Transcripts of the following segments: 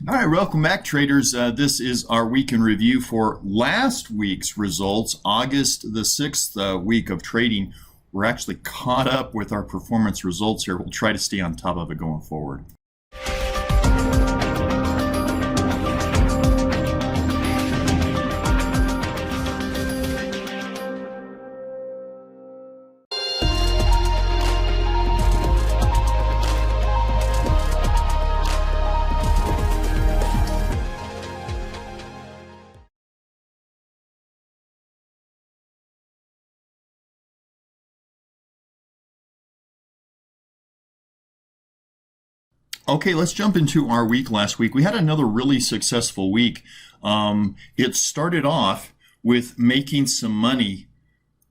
All right, welcome back, traders. This is our week in review for last week's results, August the 6th week of trading. We're actually caught up with our performance results here. We'll try to stay on top of it going forward. Okay, let's jump into our week last week. We had another really successful week. It started off with making some money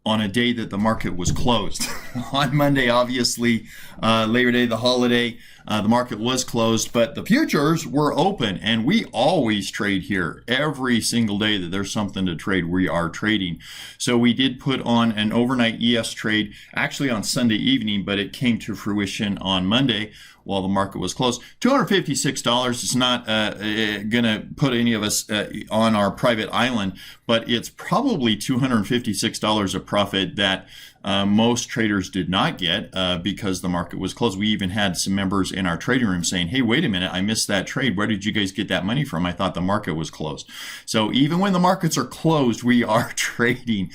on a day that the market was closed. On Monday, obviously, Labor Day, the holiday, the market was closed, but the futures were open, and we always trade here. Every single day that there's something to trade, we are trading. So we did put on an overnight ES trade, actually on Sunday evening, but it came to fruition on Monday while the market was closed. $256 is not going to put any of us on our private island, but it's probably $256 of profit that most traders did not get because the market was closed. We even had some members in our trading room saying, hey, wait a minute, I missed that trade. Where did you guys get that money from? I thought the market was closed. So even when the markets are closed, we are trading.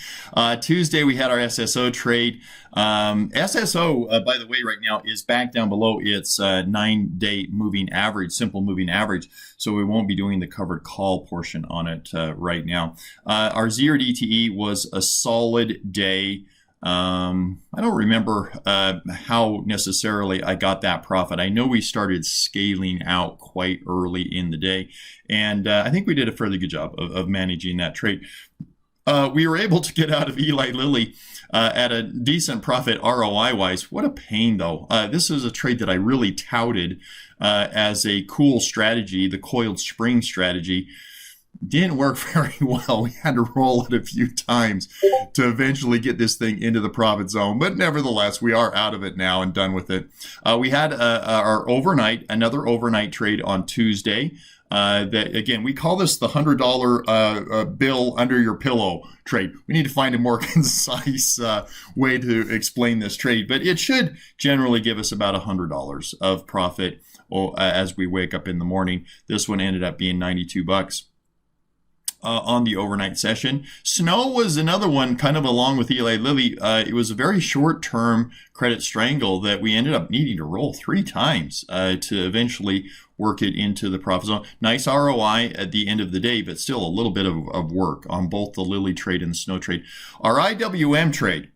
Tuesday, we had our SSO trade. SSO, by the way, right now is back down below its 9-day moving average, simple moving average. So we won't be doing the covered call portion on it right now. Our 0 DTE was a solid day. I don't remember how necessarily I got that profit. I know we started scaling out quite early in the day, and I think we did a fairly good job of managing that trade. We were able to get out of Eli Lilly at a decent profit ROI-wise. What a pain, though. This is a trade that I really touted as a cool strategy, the coiled spring strategy. Didn't work very well. We had to roll it a few times to eventually get this thing into the profit zone. But nevertheless, we are out of it now and done with it. We had another overnight trade on Tuesday. That again, we call this the $100 bill under your pillow trade. We need to find a more concise way to explain this trade, but it should generally give us about $100 of profit as we wake up in the morning. This one ended up being $92. On the overnight session. Snow was another one, kind of along with Eli Lilly. It was a very short-term credit strangle that we ended up needing to roll 3 times to eventually work it into the profit zone. Nice ROI at the end of the day, but still a little bit of work on both the Lilly trade and the Snow trade. Our IWM trade,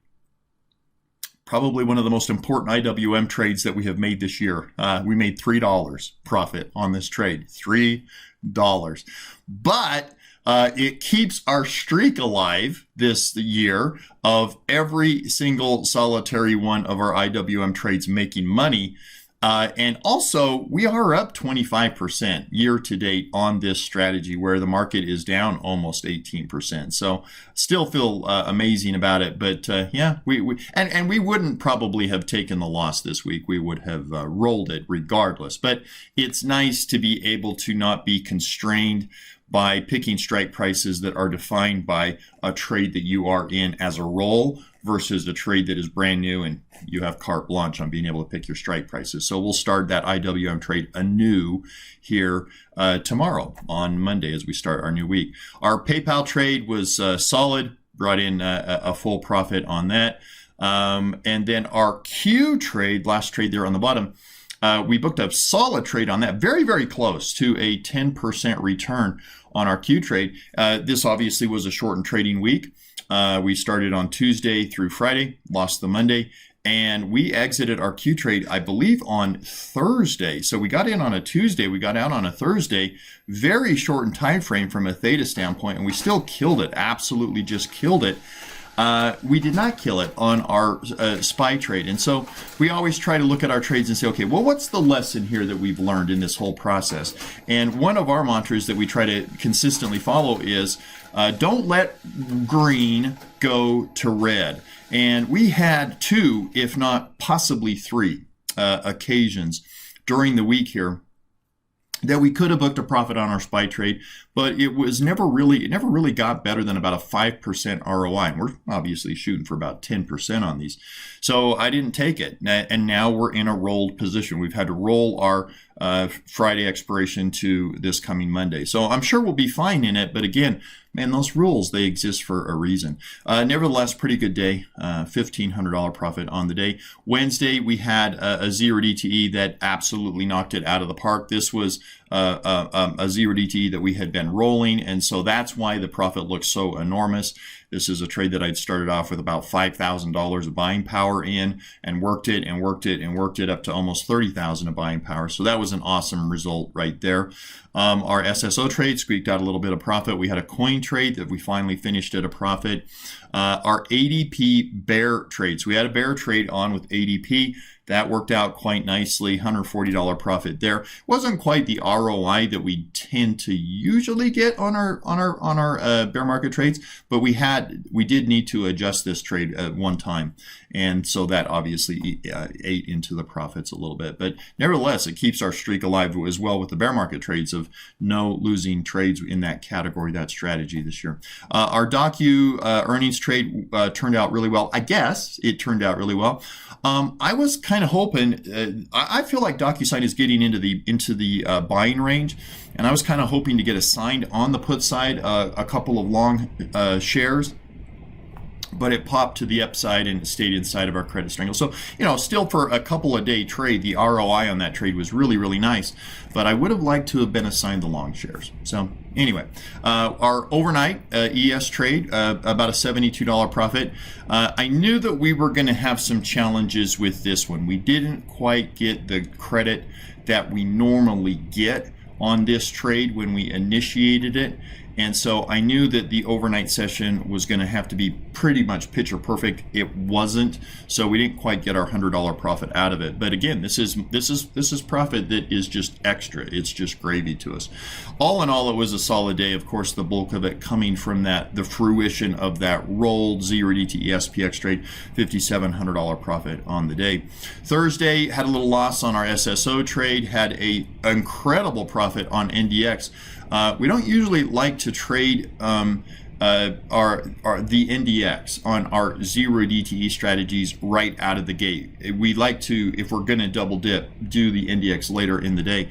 probably one of the most important IWM trades that we have made this year. We made $3 profit on this trade, $3. But it keeps our streak alive this year of every single solitary one of our IWM trades making money. And also, we are up 25% year to date on this strategy where the market is down almost 18%. So still feel amazing about it. But yeah, we wouldn't probably have taken the loss this week. We would have rolled it regardless. But it's nice to be able to not be constrained by picking strike prices that are defined by a trade that you are in as a roll versus a trade that is brand new and you have carte blanche on being able to pick your strike prices. So we'll start that IWM trade anew here tomorrow on Monday as we start our new week. Our PayPal trade was solid, brought in a full profit on that. And then our Q trade, last trade there on the bottom, we booked a solid trade on that, very, very close to a 10% return on our Q trade. This obviously was a shortened trading week. We started on Tuesday through Friday, lost the Monday, and we exited our Q trade, I believe, on Thursday. So we got in on a Tuesday, we got out on a Thursday, very shortened time frame from a theta standpoint, and we still killed it, absolutely just killed it. We did not kill it on our SPY trade. And so we always try to look at our trades and say, okay, well, what's the lesson here that we've learned in this whole process? And one of our mantras that we try to consistently follow is don't let green go to red. And we had 2, if not possibly 3 occasions during the week here that we could have booked a profit on our SPY trade, but it never really got better than about a 5% ROI. And we're obviously shooting for about 10% on these. So I didn't take it. And now we're in a rolled position. We've had to roll our Friday expiration to this coming Monday. So I'm sure we'll be fine in it. But again, man, those rules, they exist for a reason. Nevertheless, pretty good day. $1,500 profit on the day. Wednesday, we had a 0 DTE that absolutely knocked it out of the park. This was a 0 DTE that we had been rolling, and so that's why the profit looks so enormous. This is a trade that I'd started off with about $5,000 of buying power in, and worked it and worked it and worked it up to almost $30,000 of buying power. So that was an awesome result right there. Our SSO trade squeaked out a little bit of profit. We had a coin trade that we finally finished at a profit. Our ADP bear trades. We had a bear trade on with ADP. That worked out quite nicely, $140 profit there. Wasn't quite the ROI that we tend to usually get on our bear market trades, but we did need to adjust this trade at one time, and so that obviously ate into the profits a little bit. But nevertheless, it keeps our streak alive as well with the bear market trades of no losing trades in that category, that strategy this year. Our Docu earnings trade turned out really well. I guess it turned out really well. I was kind of hoping. I feel like DocuSign is getting into the buying range, and I was kind of hoping to get assigned on the put side a couple of long shares, but it popped to the upside and it stayed inside of our credit strangle. So, still for a couple of day trade, the ROI on that trade was really, really nice, but I would have liked to have been assigned the long shares. So anyway, our overnight ES trade, about a $72 profit. I knew that we were going to have some challenges with this one. We didn't quite get the credit that we normally get on this trade when we initiated it. And so I knew that the overnight session was going to have to be pretty much picture perfect. It wasn't, so we didn't quite get our $100 profit out of it. But again, this is profit that is just extra. It's just gravy to us. All in all, it was a solid day. Of course, the bulk of it coming from the fruition of that rolled 0 DTE SPX trade, $5,700 profit on the day. Thursday had a little loss on our SSO trade. Had a incredible profit on NDX. We don't usually like to trade the NDX on our 0 DTE strategies right out of the gate. We like to, if we're going to double dip, do the NDX later in the day.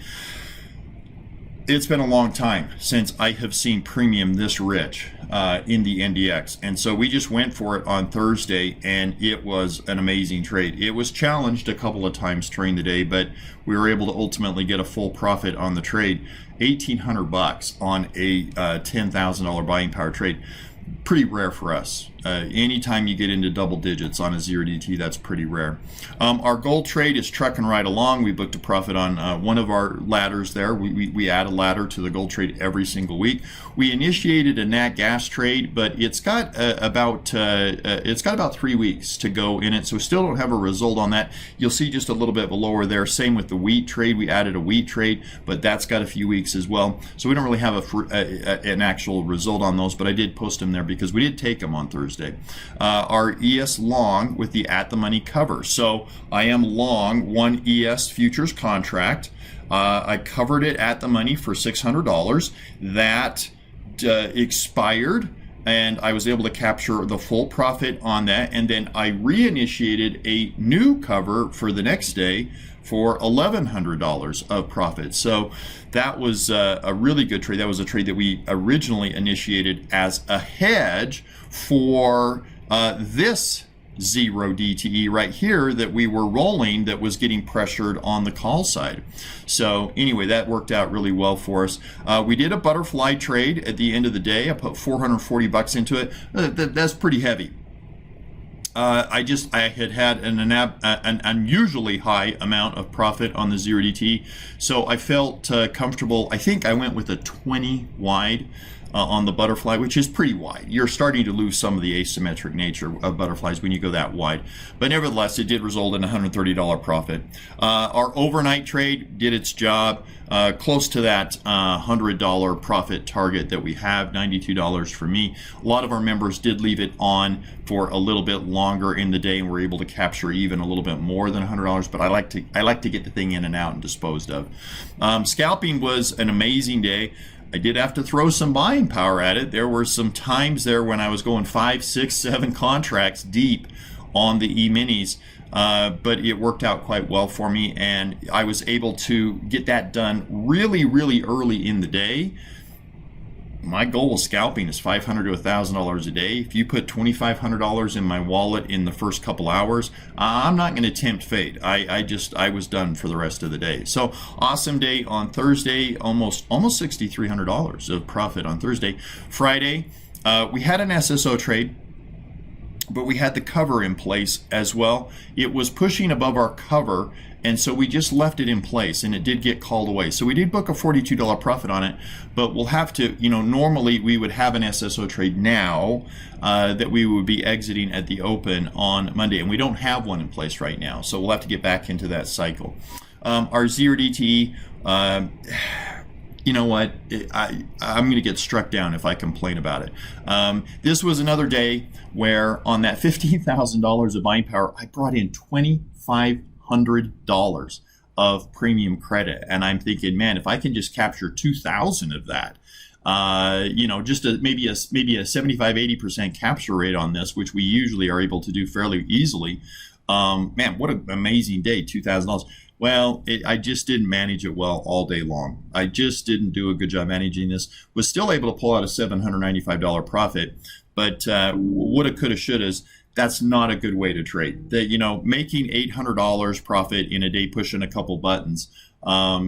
It's been a long time since I have seen premium this rich in the NDX, and so we just went for it on Thursday, and it was an amazing trade. It was challenged a couple of times during the day, but we were able to ultimately get a full profit on the trade. $1,800 on a $10,000 buying power trade. Pretty rare for us. Anytime you get into double digits on a 0 DT, that's pretty rare. Our gold trade is trucking right along. We booked a profit on one of our ladders there. We add a ladder to the gold trade every single week. We initiated a nat gas trade, but it's got about 3 weeks to go in it, so still don't have a result on that. You'll see just a little bit of a lower there. Same with the wheat trade. We added a wheat trade, but that's got a few weeks as well. So we don't really have an actual result on those, but I did post them there because we did take them on Thursday. Our ES long with the at the money cover. So I am long one ES futures contract. I covered it at the money for $600. That expired, and I was able to capture the full profit on that. And then I reinitiated a new cover for the next day for $1,100 of profit. So that was a really good trade. That was a trade that we originally initiated as a hedge for this 0 DTE right here that we were rolling, that was getting pressured on the call side. So anyway, that worked out really well for us. We did a butterfly trade at the end of the day. I put $440 into it. That's pretty heavy. I had an unusually high amount of profit on the 0 DT, so I felt comfortable. I think I went with a 20 wide. on the butterfly, which is pretty wide. You're starting to lose some of the asymmetric nature of butterflies when you go that wide. But nevertheless, it did result in a $130 profit. Our overnight trade did its job, close to that $100 profit target that we have, $92 for me. A lot of our members did leave it on for a little bit longer in the day and were able to capture even a little bit more than $100, but I like to get the thing in and out and disposed of. Scalping was an amazing day. I did have to throw some buying power at it. There were some times there when I was going 5, 6, 7 contracts deep on the E-minis, but it worked out quite well for me, and I was able to get that done really, really early in the day. My goal with scalping is $500 to $1,000 a day. If you put $2,500 in my wallet in the first couple hours, I'm not going to tempt fate. I was done for the rest of the day. So awesome day on Thursday, almost $6,300 of profit on Thursday. Friday, we had an SSO trade, but we had the cover in place as well. It was pushing above our cover, and so we just left it in place, and it did get called away. So we did book a $42 profit on it, but we'll have to, normally we would have an SSO trade now that we would be exiting at the open on Monday, and we don't have one in place right now. So we'll have to get back into that cycle. Our 0DTE, you know what, I'm going to get struck down if I complain about it. This was another day where on that $15,000 of buying power, I brought in $2,500 of premium credit. And I'm thinking, man, if I can just capture 2,000 of that, just maybe a 75-80% capture rate on this, which we usually are able to do fairly easily. Man, what an amazing day, $2,000. Well, I just didn't manage it well all day long. I just didn't do a good job managing this. Was still able to pull out a $795 profit, but woulda, coulda, shouldas. That's not a good way to trade. Making $800 profit in a day pushing a couple buttons,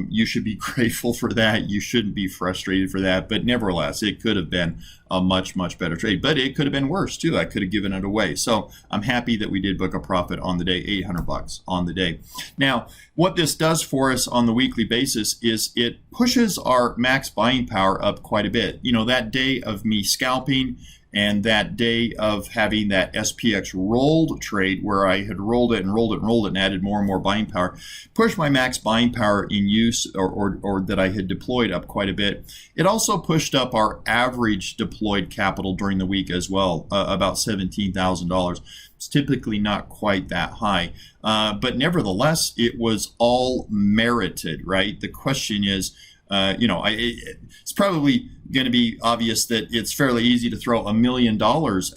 you should be grateful for that. You shouldn't be frustrated for that. But nevertheless, it could have been a much, much better trade. But it could have been worse too. I could have given it away. So I'm happy that we did book a profit on the day, $800 on the day. Now, what this does for us on the weekly basis is it pushes our max buying power up quite a bit. That day of me scalping and that day of having that SPX rolled trade where I had rolled it and added more and more buying power, pushed my max buying power in use or that I had deployed up quite a bit. It also pushed up our average deployed capital during the week as well, about $17,000. It's typically not quite that high, but nevertheless, it was all merited, right? The question is, it's probably going to be obvious that it's fairly easy to throw $1 million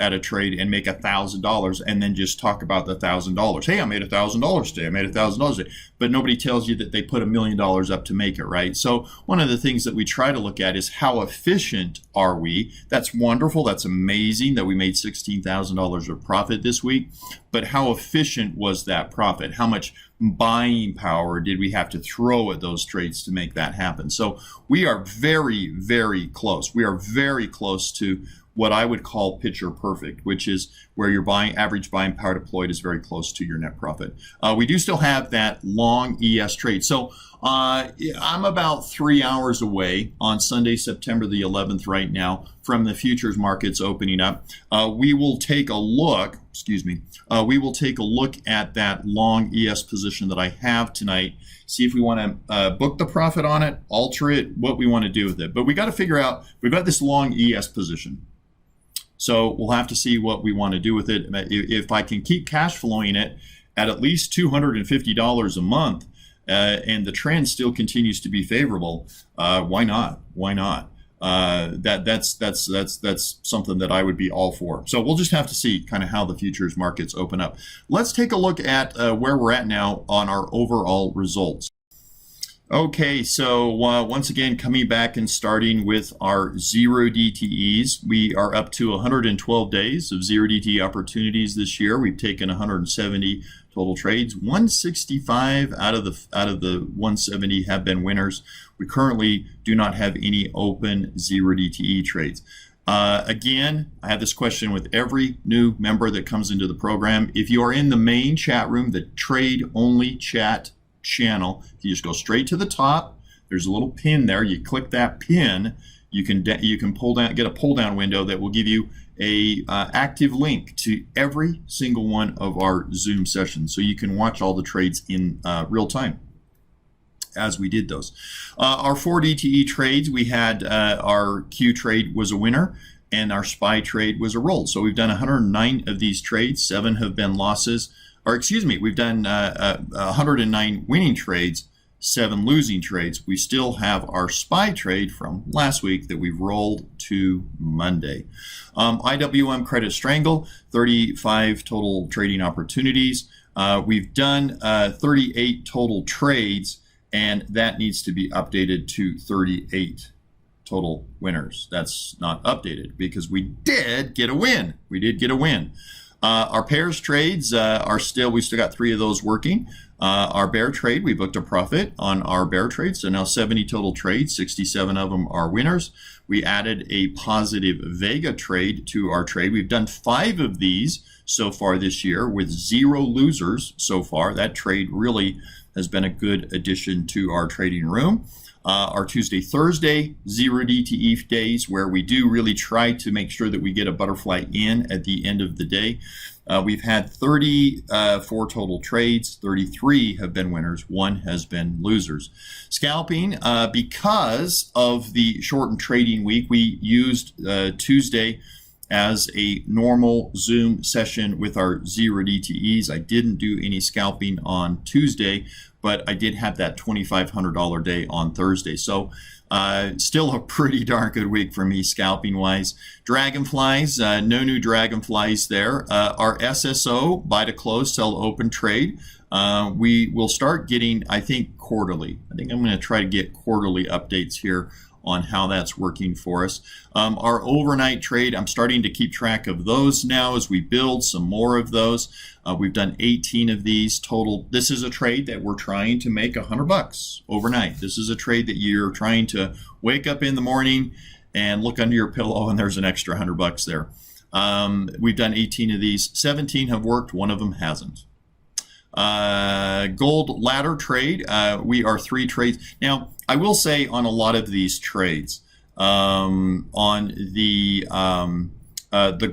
at a trade and make $1,000 and then just talk about the $1,000. Hey, I made $1,000 today. I made $1,000 today. But nobody tells you that they put $1 million up to make it, right? So one of the things that we try to look at is how efficient are we? That's wonderful. That's amazing that we made $16,000 of profit this week. But how efficient was that profit? How much buying power did we have to throw at those trades to make that happen? So we are very, very close. We are very close to what I would call picture perfect, which is where your average buying power deployed is very close to your net profit. We do still have that long ES trade. So I'm about 3 hours away on Sunday, September the 11th right now from the futures markets opening up. We will take a look, we will take a look at that long ES position that I have tonight, see if we want to book the profit on it, alter it, what we want to do with it. But we got to figure out, we've got this long ES position. So we'll have to see what we want to do with it. If I can keep cash flowing it at least $250 a month, and the trend still continues to be favorable, why not? Why not? That's something that I would be all for. So we'll just have to see kind of how the futures markets open up. Let's take a look at where we're at now on our overall results. Okay, so once again, coming back and starting with our 0 DTEs, we are up to 112 days of 0 DTE opportunities this year. We've taken 170 total trades. 165 out of the 170 have been winners. We currently do not have any open 0 DTE trades. Again, I have this question with every new member that comes into the program. If you are in the main chat room, the trade only chat channel, if you just go straight to the top, there's a little pin there. You click that pin, you can get a pull down window that will give you a active link to every single one of our Zoom sessions, so you can watch all the trades in real time as we did those. Our 4 DTE trades, we had our Q trade was a winner, and our SPY trade was a roll. So we've done 109 of these trades. 7 have been losses, or excuse me, we've done 109 winning trades, 7 losing trades. We still have our SPY trade from last week that we've rolled to Monday. IWM Credit Strangle, 35 total trading opportunities. We've done 38 total trades, and that needs to be updated to 38 total winners. That's not updated because we did get a win. Our pairs trades we still got 3 of those working. Our bear trade, we booked a profit on our bear trade. So now 70 total trades, 67 of them are winners. We added a positive Vega trade to our trade. We've done 5 of these so far this year with 0 losers so far. That trade really has been a good addition to our trading room. Our Tuesday, Thursday, 0 DTE days, where we do really try to make sure that we get a butterfly in at the end of the day. We've had 34 total trades, 33 have been winners, 1 has been losers. Scalping, because of the shortened trading week, we used Tuesday as a normal Zoom session with our 0 DTEs. I didn't do any scalping on Tuesday, but I did have that $2,500 day on Thursday. So still a pretty darn good week for me scalping wise. Dragonflies, no new dragonflies there. Our SSO, buy to close, sell open trade. We will start getting, I think, quarterly. I think I'm going to try to get quarterly updates here on how that's working for us. Our overnight trade, I'm starting to keep track of those now as we build some more of those. We've done 18 of these total. This is a trade that we're trying to make $100 overnight. This is a trade that you're trying to wake up in the morning and look under your pillow and there's an extra $100 there. We've done 18 of these. 17 have worked, 1 of them hasn't. Gold ladder trade, we are 3 trades. Now, I will say on a lot of these trades, on the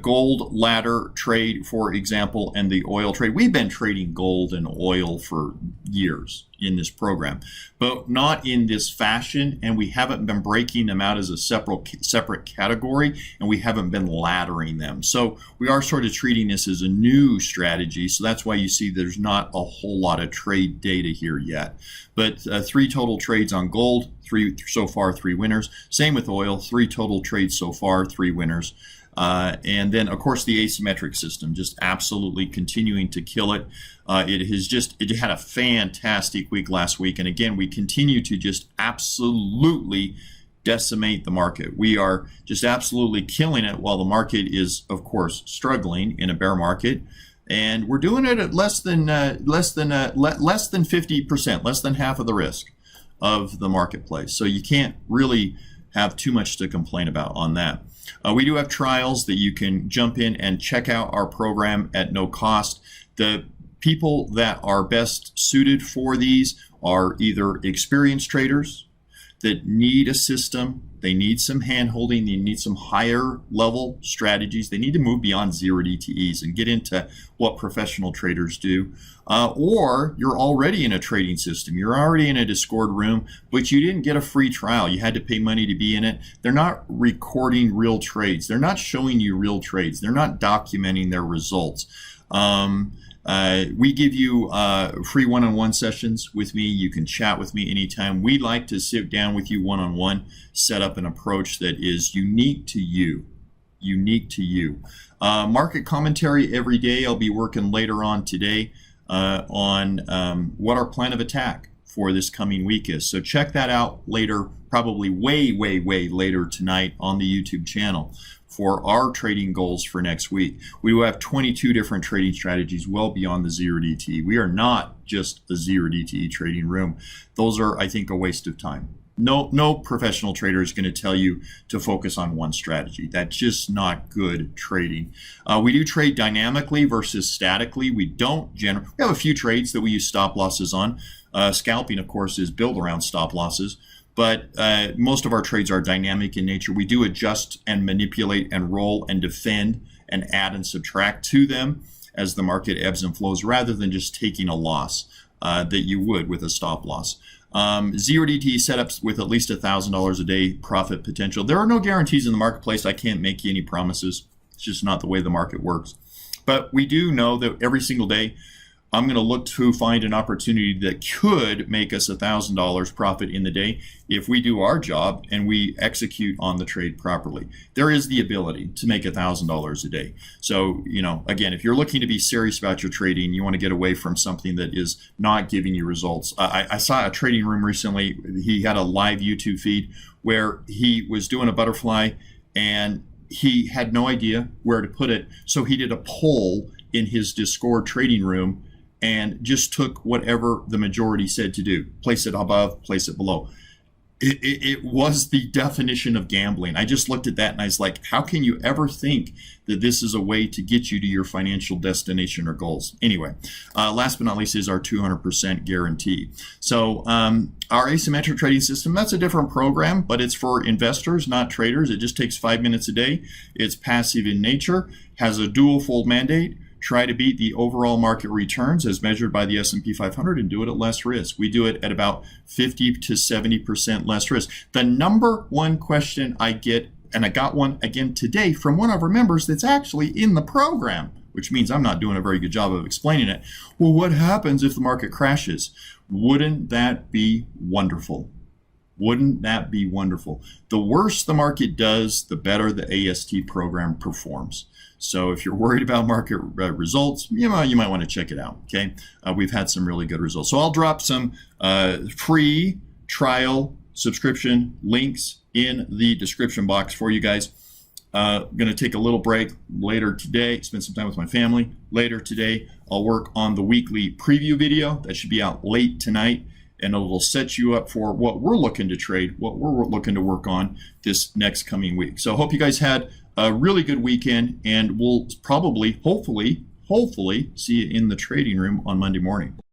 gold ladder trade, for example, and the oil trade, we've been trading gold and oil for years in this program, but not in this fashion, and we haven't been breaking them out as a separate category, and we haven't been laddering them. So we are sort of treating this as a new strategy, so that's why you see there's not a whole lot of trade data here yet. But 3 total trades on gold, 3 so far, 3 winners. Same with oil, 3 total trades so far, 3 winners. And then, of course, the asymmetric system, just absolutely continuing to kill it. It had a fantastic week last week. And again, we continue to just absolutely decimate the market. We are just absolutely killing it while the market is, of course, struggling in a bear market. And we're doing it at less than 50%, less than half of the risk of the marketplace. So you can't really have too much to complain about on that. We do have trials that you can jump in and check out our program at no cost. The people that are best suited for these are either experienced traders that need a system, they need some hand-holding, they need some higher level strategies, they need to move beyond 0 DTEs and get into what professional traders do. Or you're already in a trading system, you're already in a Discord room, but you didn't get a free trial, you had to pay money to be in it. They're not recording real trades, they're not showing you real trades, they're not documenting their results. We give you free one-on-one sessions with me. You can chat with me anytime. We like to sit down with you one-on-one, set up an approach that is unique to you. Market commentary every day. I'll be working later on today on what our plan of attack for this coming week is. So check that out later, probably way later tonight on the YouTube channel for our trading goals for next week. We will have 22 different trading strategies well beyond the 0 DTE. We are not just a 0 DTE trading room. Those are, I think, a waste of time. No professional trader is going to tell you to focus on one strategy. That's just not good trading. We do trade dynamically versus statically. We have a few trades that we use stop losses on. Scalping, of course, is built around stop losses. but most of our trades are dynamic in nature. We do adjust and manipulate and roll and defend and add and subtract to them as the market ebbs and flows, rather than just taking a loss that you would with a stop loss. 0DT setups with at least $1,000 a day profit potential. There are no guarantees in the marketplace. I can't make you any promises. It's just not the way the market works. But we do know that every single day, I'm going to look to find an opportunity that could make us $1,000 profit in the day if we do our job and we execute on the trade properly. There is the ability to make $1,000 a day. So, again, if you're looking to be serious about your trading, you want to get away from something that is not giving you results. I saw a trading room recently. He had a live YouTube feed where he was doing a butterfly and he had no idea where to put it. So he did a poll in his Discord trading room and just took whatever the majority said to do. Place it above, place it below. It was the definition of gambling. I just looked at that and I was like, how can you ever think that this is a way to get you to your financial destination or goals? Anyway, last but not least is our 200% guarantee. So our asymmetric trading system, that's a different program, but it's for investors, not traders. It just takes 5 minutes a day. It's passive in nature, has a dual fold mandate. Try to beat the overall market returns as measured by the S&P 500 and do it at less risk. We do it at about 50 to 70% less risk. The number one question I get, and I got one again today from one of our members that's actually in the program, which means I'm not doing a very good job of explaining it. Well, what happens if the market crashes? Wouldn't that be wonderful? Wouldn't that be wonderful? The worse the market does, the better the AST program performs. So if you're worried about market results, you might want to check it out, okay? We've had some really good results. So I'll drop some free trial subscription links in the description box for you guys. I'm going to take a little break later today, spend some time with my family. Later today, I'll work on the weekly preview video. That should be out late tonight, and it will set you up for what we're looking to trade, what we're looking to work on this next coming week. So I hope you guys had a really good weekend, and we'll probably, hopefully see you in the trading room on Monday morning.